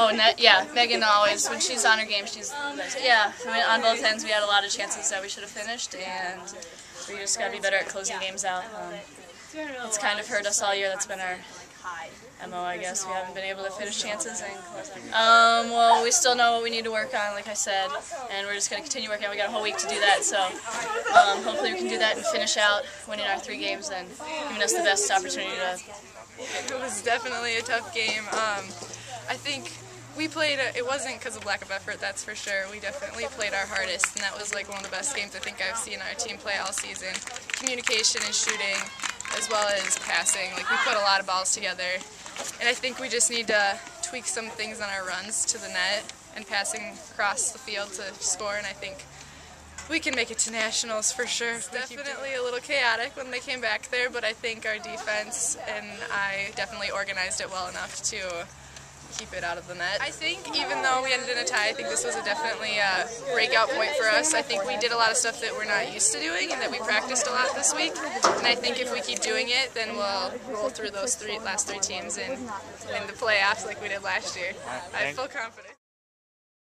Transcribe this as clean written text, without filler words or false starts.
Oh, yeah, Megan always, when she's on her game, she's, yeah, I mean, on both ends we had a lot of chances that we should have finished, and we just got to be better at closing games out. It's kind of hurt us all year. That's been our MO, I guess. We haven't been able to finish chances and close them. Well, we still know what we need to work on, like I said, and we're just going to continue working on it. We got a whole week to do that, so hopefully we can do that and finish out winning our 3 games and giving us the best opportunity to. It was definitely a tough game. I think we played, it wasn't because of lack of effort, that's for sure. We definitely played our hardest, and that was like one of the best games I think I've seen our team play all season. Communication and shooting, as well as passing. Like, we put a lot of balls together, and I think we just need to tweak some things on our runs to the net and passing across the field to score, and I think we can make it to nationals for sure. It's definitely a little chaotic when they came back there, but I think our defense and I definitely organized it well enough to keep it out of the net. I think even though we ended in a tie, I think this was definitely a breakout point for us. I think we did a lot of stuff that we're not used to doing and that we practiced a lot this week. And I think if we keep doing it, then we'll roll through those last three teams in the playoffs like we did last year. I have full confidence.